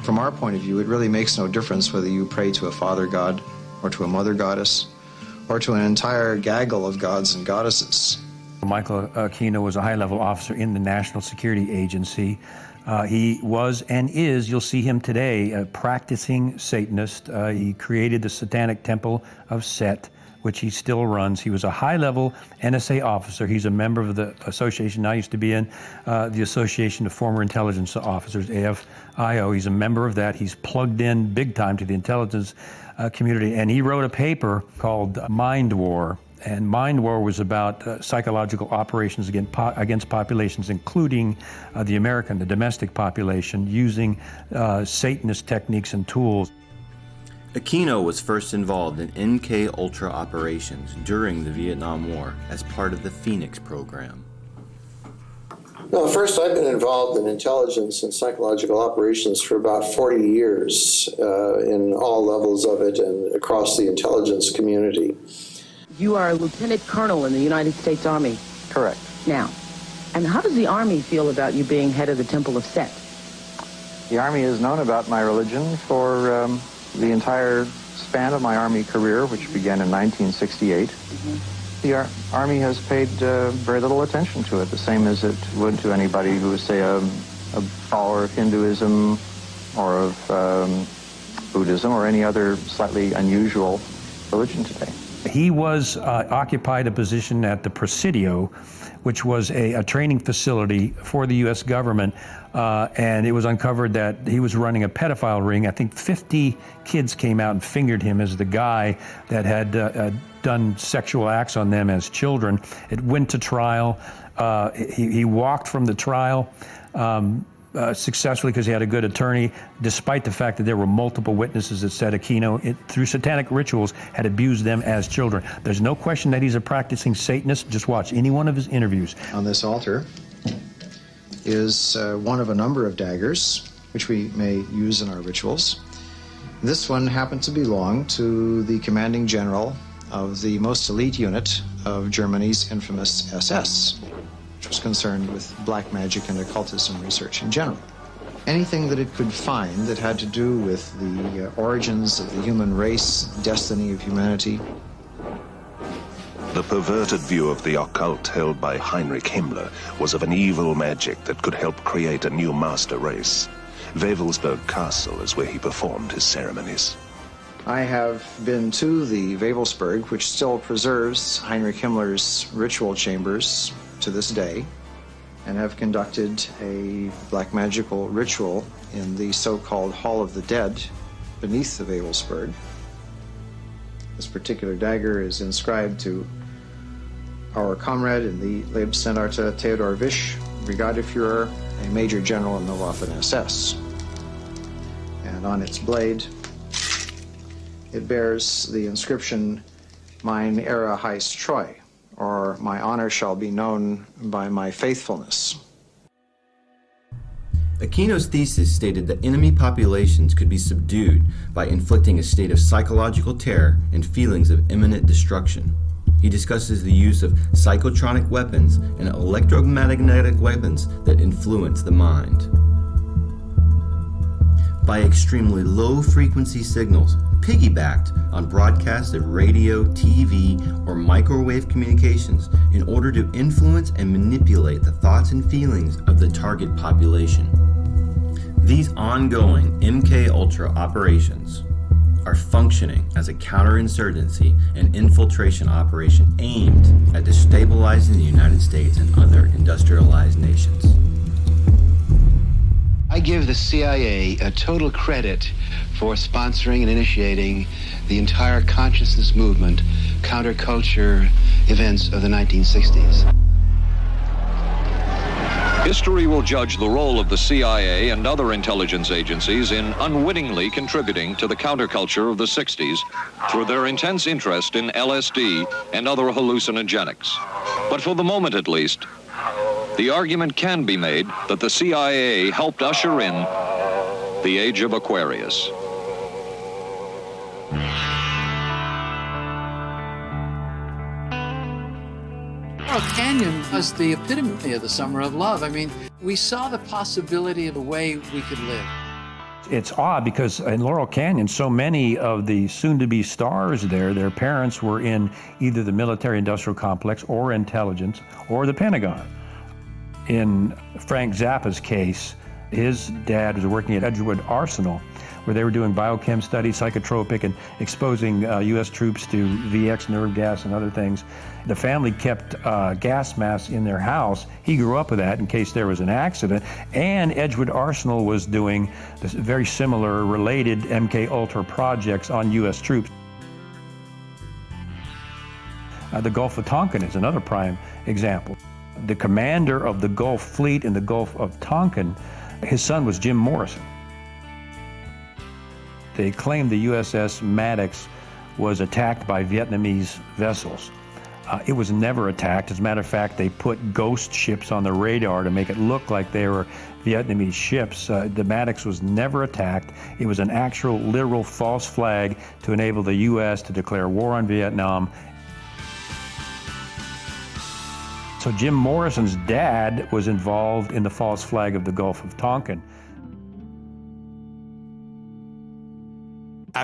From our point of view, it really makes no difference whether you pray to a father god or to a mother goddess or to an entire gaggle of gods and goddesses. Michael Aquino was a high-level officer in the National Security Agency. He was and is, you'll see him today, a practicing Satanist. He created the Satanic Temple of Set, which he still runs. He was a high-level NSA officer. He's a member of the association I used to be in, the Association of Former Intelligence Officers, AFIO. He's a member of that. He's plugged in big time to the intelligence community, and he wrote a paper called Mind War. And Mind War was about psychological operations against populations, including the American, the domestic population, using Satanist techniques and tools. Aquino was first involved in MK-Ultra operations during the Vietnam War as part of the Phoenix program. Well, first, I've been involved in intelligence and psychological operations for about 40 years in all levels of it and across the intelligence community. You are a lieutenant colonel in the United States Army. Correct. Now, and how does the Army feel about you being head of the Temple of Set? The Army has known about my religion for the entire span of my Army career, which began in 1968. The Army has paid very little attention to it, the same as it would to anybody who was, say, a follower of Hinduism or of Buddhism or any other slightly unusual religion today. He was occupied a position at the Presidio, which was a training facility for the U.S. government, and it was uncovered that he was running a pedophile ring. I think 50 kids came out and fingered him as the guy that had done sexual acts on them as children. It went to trial. He walked from the trial successfully because he had a good attorney, despite the fact that there were multiple witnesses that said Aquino, through satanic rituals, had abused them as children. There's no question that he's a practicing Satanist. Just watch any one of his interviews. On this altar is one of a number of daggers, which we may use in our rituals. This one happened to belong to the commanding general of the most elite unit of Germany's infamous SS, which was concerned with black magic and occultism research in general. Anything that it could find that had to do with the origins of the human race, destiny of humanity. The perverted view of the occult held by Heinrich Himmler was of an evil magic that could help create a new master race. Wewelsburg Castle is where he performed his ceremonies. I have been to the Wewelsburg, which still preserves Heinrich Himmler's ritual chambers to this day, and have conducted a black magical ritual in the so-called Hall of the Dead beneath the Wewelsburg. This particular dagger is inscribed to our comrade in the Leibstandarte Theodor Wisch, Brigadeführer, a major general in the Waffen-SS. And on its blade, it bears the inscription, Mein Ehre heißt Treu, or my honor shall be known by my faithfulness. Aquino's thesis stated that enemy populations could be subdued by inflicting a state of psychological terror and feelings of imminent destruction. He discusses the use of psychotronic weapons and electromagnetic weapons that influence the mind. By extremely low-frequency signals, piggybacked on broadcasts of radio, TV, or microwave communications in order to influence and manipulate the thoughts and feelings of the target population. These ongoing MK-Ultra operations are functioning as a counterinsurgency and infiltration operation aimed at destabilizing the United States and other industrialized nations. I give the CIA a total credit for sponsoring and initiating the entire consciousness movement, counterculture events of the 1960s. History will judge the role of the CIA and other intelligence agencies in unwittingly contributing to the counterculture of the 60s through their intense interest in LSD and other hallucinogenics. But for the moment at least, the argument can be made that the CIA helped usher in the age of Aquarius. Laurel Canyon was the epitome of the summer of love. I mean, we saw the possibility of a way we could live. It's odd because in Laurel Canyon, so many of the soon-to-be stars there, their parents were in either the military-industrial complex or intelligence or the Pentagon. In Frank Zappa's case, his dad was working at Edgewood Arsenal, where they were doing biochem studies, psychotropic, and exposing U.S. troops to VX nerve gas and other things. The family kept gas masks in their house. He grew up with that in case there was an accident. And Edgewood Arsenal was doing this very similar, related MK Ultra projects on U.S. troops. The Gulf of Tonkin is another prime example. The commander of the Gulf Fleet in the Gulf of Tonkin, his son was Jim Morrison. They claimed the USS Maddox was attacked by Vietnamese vessels. It was never attacked. As a matter of fact, they put ghost ships on the radar to make it look like they were Vietnamese ships. The Maddox was never attacked. It was an actual, literal false flag to enable the U.S. to declare war on Vietnam. So Jim Morrison's dad was involved in the false flag of the Gulf of Tonkin.